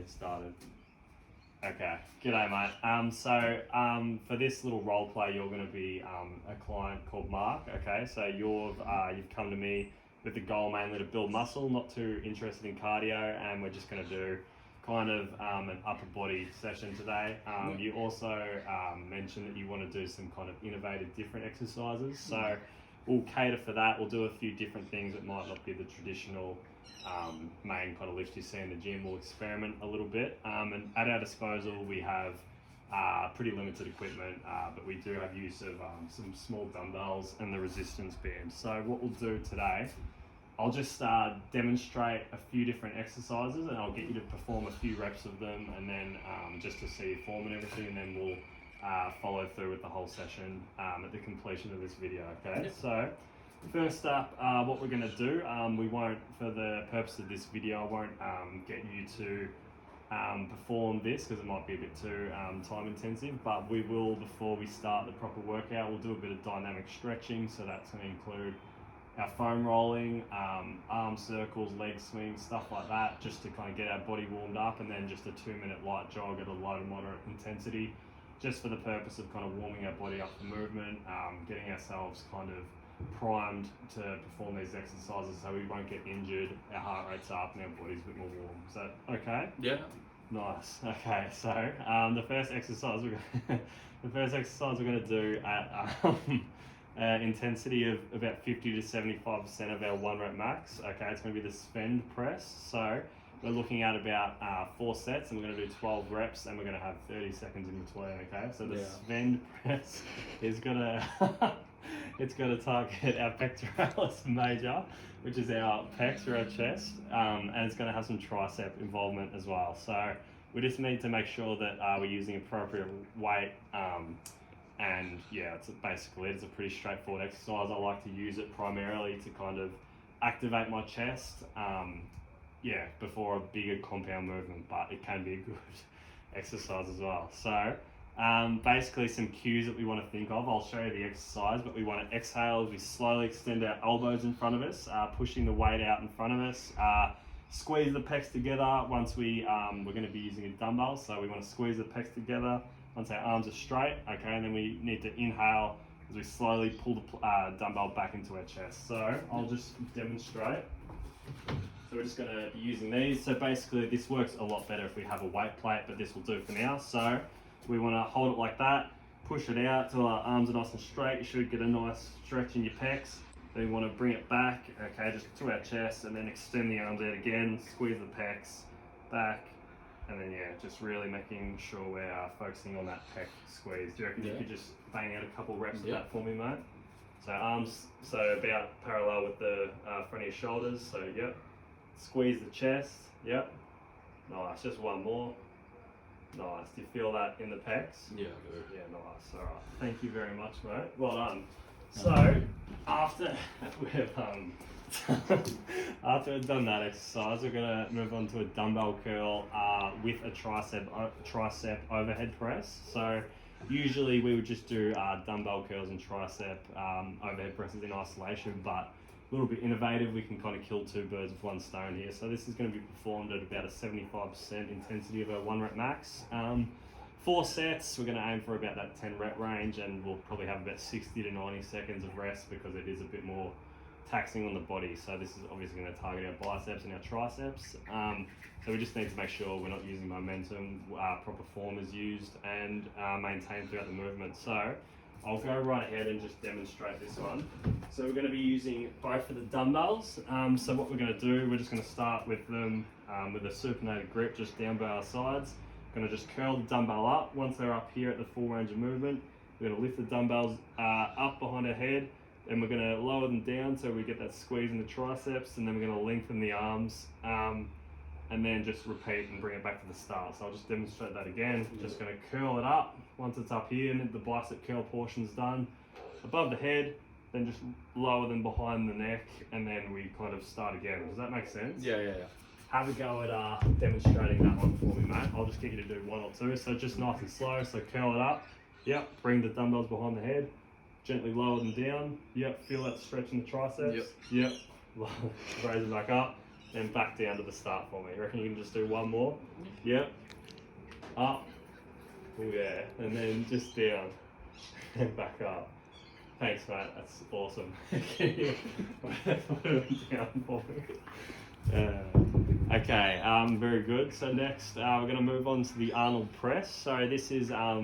started. Okay, g'day mate. For this little role play, you're going to be a client called Mark. Okay, so you've come to me with the goal mainly to build muscle, not too interested in cardio, and we're just going to do kind of an upper body session today. You also mentioned that you want to do some kind of innovative, different exercises. So we'll cater for that. We'll do a few different things that might not be the traditional main kind of lift you see in the gym. We'll experiment a little bit, and at our disposal we have pretty limited equipment, but we do have use of some small dumbbells and the resistance band. So what we'll do today, I'll just demonstrate a few different exercises, and I'll get you to perform a few reps of them, and then just to see your form and everything, and then we'll follow through with the whole session at the completion of this video. Okay, yep. So first up, what we're going to do, we won't, for the purpose of this video, I won't get you to perform this because it might be a bit too time intensive, but we will, before we start the proper workout, we'll do a bit of dynamic stretching. So that's going to include our foam rolling, arm circles, leg swings, stuff like that, just to kind of get our body warmed up, and then just a 2-minute light jog at a low to moderate intensity, just for the purpose of kind of warming our body up for movement, getting ourselves kind of primed to perform these exercises so we won't get injured, our heart rate's up and our body's a bit more warm. Is that okay? Yeah. Nice. Okay, so the first exercise we're going to do at intensity of about 50 to 75% of our 1 rep max. Okay, it's going to be the Sven press. So we're looking at about 4 sets, and we're going to do 12 reps, and we're going to have 30 seconds in between. Okay, so the Sven press is going to it's going to target our pectoralis major, which is our pecs or our chest, and it's going to have some tricep involvement as well. So we just need to make sure that we're using appropriate weight, and yeah, it's basically it's a pretty straightforward exercise. I like to use it primarily to kind of activate my chest, before a bigger compound movement, but it can be a good exercise as well. So basically some cues that we want to think of. I'll show you the exercise, but we want to exhale as we slowly extend our elbows in front of us, pushing the weight out in front of us. Squeeze the pecs together once we're going to be using a dumbbell, so we want to squeeze the pecs together once our arms are straight. Okay, and then we need to inhale as we slowly pull the dumbbell back into our chest. So I'll just demonstrate. So we're just going to be using these. So basically this works a lot better if we have a weight plate, but this will do for now. So we want to hold it like that, push it out till our arms are nice and straight. You should get a nice stretch in your pecs. Then we want to bring it back, okay, just to our chest, and then extend the arms out again, squeeze the pecs back, and then just really making sure we're focusing on that pec squeeze. Do you reckon you could just bang out a couple reps of that for me, mate? So arms, about parallel with the front of your shoulders. So squeeze the chest. Nice. Just one more. Nice. Do you feel that in the pecs? Yeah, I do. Yeah, nice. All right. Thank you very much, mate. Well done. So after we've done that exercise, we're going to move on to a dumbbell curl with a tricep overhead press. So usually we would just do dumbbell curls and tricep overhead presses in isolation, but a little bit innovative, we can kind of kill 2 birds with 1 stone here. So this is going to be performed at about a 75% intensity of a 1 rep max. 4 sets, we're going to aim for about that 10 rep range, and we'll probably have about 60 to 90 seconds of rest because it is a bit more taxing on the body. So this is obviously going to target our biceps and our triceps. So we just need to make sure we're not using momentum, proper form is used, and maintained throughout the movement. So I'll go right ahead and just demonstrate this one. So we're going to be using both of the dumbbells. So what we're going to do, we're just going to start with them with a supinated grip just down by our sides. Going to just curl the dumbbell up. Once they're up here at the full range of movement, we're going to lift the dumbbells up behind our head, then we're going to lower them down so we get that squeeze in the triceps, and then we're going to lengthen the arms, and then just repeat and bring it back to the start. So I'll just demonstrate that again. Just going to curl it up. Once it's up here and the bicep curl portion's done, above the head, then just lower them behind the neck, and then we kind of start again. Does that make sense? Yeah. Have a go at demonstrating that one for me, mate. I'll just get you to do 1 or 2. So just nice and slow. So curl it up. Bring the dumbbells behind the head. Gently lower them down. Feel that stretch in the triceps. Raise it back up. Then back down to the start for me. You reckon you can just do one more? Yep. Up. Oh yeah. And then just down. And back up. Thanks, mate. That's awesome. Can you put it down for me? Okay, very good. So next, we're going to move on to the Arnold press. So this is a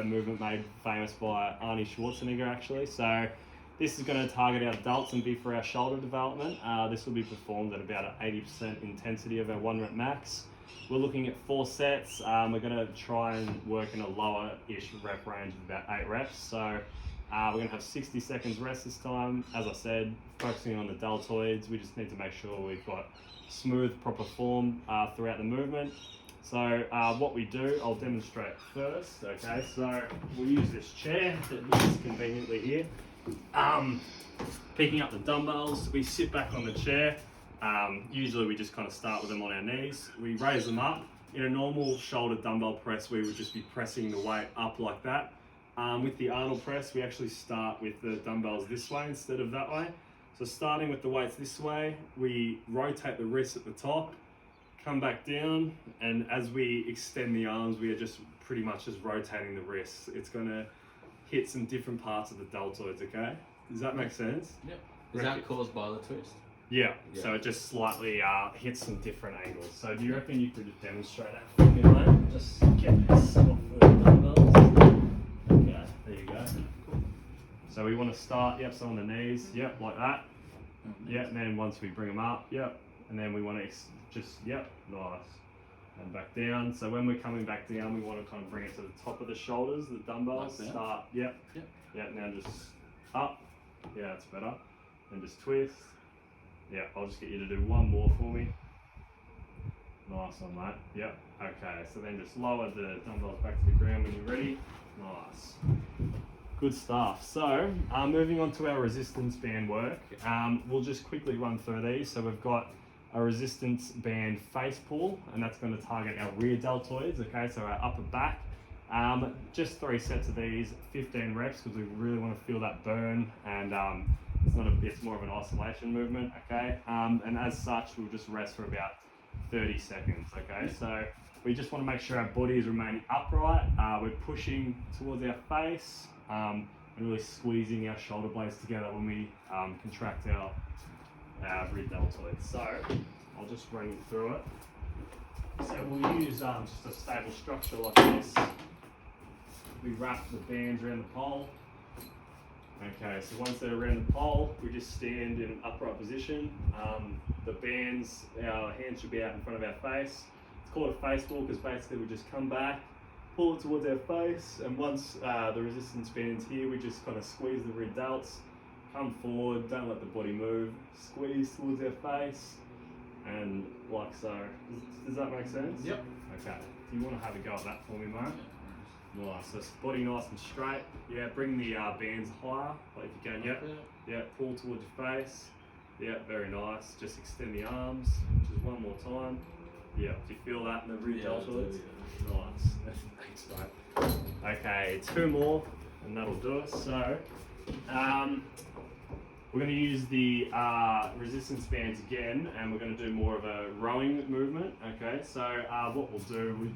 movement made famous by Arnie Schwarzenegger, actually. So this is going to target our delts and be for our shoulder development. This will be performed at about an 80% intensity of our 1 rep max. We're looking at 4 sets. We're going to try and work in a lower-ish rep range of about 8 reps. So we're going to have 60 seconds rest this time. As I said, focusing on the deltoids. We just need to make sure we've got smooth, proper form throughout the movement. So what we do, I'll demonstrate first. Okay, so we'll use this chair that is conveniently here. Picking up the dumbbells, we sit back on the chair. Usually we just kind of start with them on our knees. We raise them up. In a normal shoulder dumbbell press, we would just be pressing the weight up like that. With the Arnold press, we actually start with the dumbbells this way instead of that way. So starting with the weights this way, we rotate the wrists at the top, come back down, and as we extend the arms, we are just pretty much just rotating the wrists. It's going to hit some different parts of the deltoids, okay? Does that make sense? Yep. Is that caused by the twist? Yeah, so it just slightly hits some different angles. So do you reckon you could just demonstrate that for me, mate? Just get this off the dumbbells. Okay, there you go. So we want to start, yep, so on the knees, yep, like that. Yep, and then once we bring them up, yep, and then we want to just, yep, nice. And back down. So when we're coming back down, we want to kind of bring it to the top of the shoulders, the dumbbells. Like start, yep, yep, now just up. Yeah, that's better. And just twist. Yeah, I'll just get you to do one more for me. Nice on that. Yep. Okay, so then just lower the dumbbells back to the ground when you're ready. Nice. Good stuff. So, moving on to our resistance band work, we'll just quickly run through these. So we've got a resistance band face pull, and that's going to target our rear deltoids, okay, so our upper back. Just 3 sets of these, 15 reps, because we really want to feel that burn, and it's more of an isolation movement, okay? And as such, we'll just rest for about 30 seconds, okay? So we just want to make sure our body is remaining upright. We're pushing towards our face, and really squeezing our shoulder blades together when we contract our rear deltoids. So I'll just run you through it. So we'll use just a stable structure like this. We wrap the bands around the pole. Okay, so once they're around the pole, we just stand in an upright position. The bands, our hands should be out in front of our face. It's called a face pull because basically we just come back, pull it towards our face, and once the resistance band's here, we just kind of squeeze the rear delts, come forward, don't let the body move, squeeze towards our face, and like so. Does that make sense? Yep. Okay, do you want to have a go at that for me, mate? Nice, so body nice and straight. Yeah, bring the bands higher, like if you can. Yep. Yeah, pull towards your face. Yeah, very nice. Just extend the arms. Just one more time. Yeah, do you feel that in the rear deltoids? Nice. Thanks, mate. Okay, 2 more, and that'll do it. So, we're going to use the resistance bands again, and we're going to do more of a rowing movement. Okay, so what we'll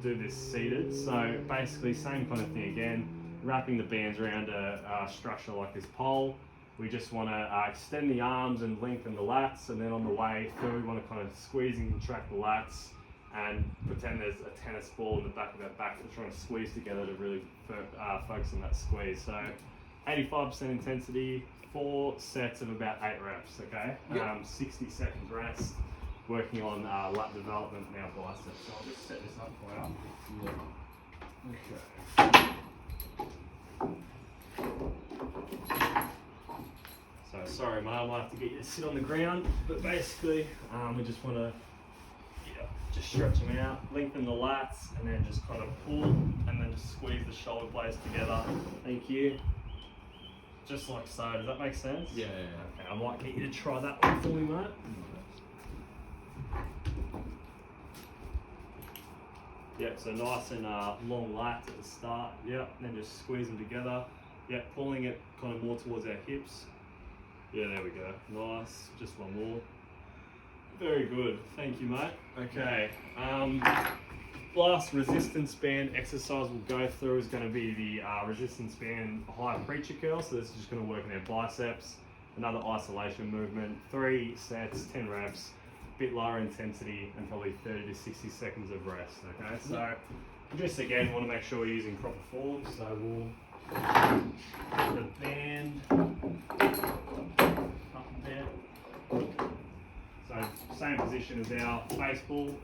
do this seated. So basically, same kind of thing again, wrapping the bands around a structure like this pole. We just want to extend the arms and lengthen the lats, and then on the way through, we want to kind of squeeze and contract the lats, and pretend there's a tennis ball in the back of our back that we're trying to squeeze together to really focus on that squeeze. So 85% intensity, 4 sets of about 8 reps, okay? Yep. 60 seconds rest, working on lat development and our biceps. So I'll just set this up for you. Okay. So sorry mate, I might have to get you to sit on the ground, but basically we just want to just stretch them out, lengthen the lats, and then just kind of pull, and then just squeeze the shoulder blades together. Thank you. Just like so. Does that make sense? Yeah. Okay, I might get you to try that one for me, mate. Yep, so nice and long lats at the start. Yep, and then just squeeze them together. Yep, pulling it kind of more towards our hips. Yeah, there we go. Nice. Just one more. Very good. Thank you, mate. Okay. Last resistance band exercise we'll go through is going to be the resistance band high preacher curl. So this is just going to work in our biceps. Another isolation movement. 3 sets, 10 reps. Bit lower intensity and probably 30 to 60 seconds of rest. Okay. So just again want to make sure we're using proper form. So we'll put the band up there. So same position as our face ball.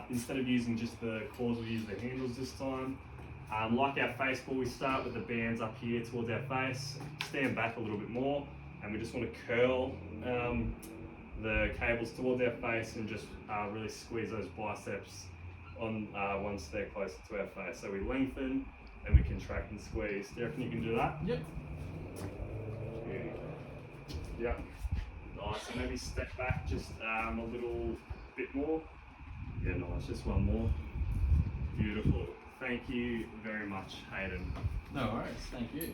Instead of using just the claws, we'll use the handles this time. Like our face ball, we start with the bands up here towards our face, stand back a little bit more, and we just want to curl the cables towards our face and just really squeeze those biceps on once they're closer to our face. So we lengthen and we contract and squeeze. Do you reckon you can do that? Yep. Yep. Nice. So maybe step back just a little bit more. Yeah, nice. Just one more. Beautiful. Thank you very much, Hayden. No worries. Thank you.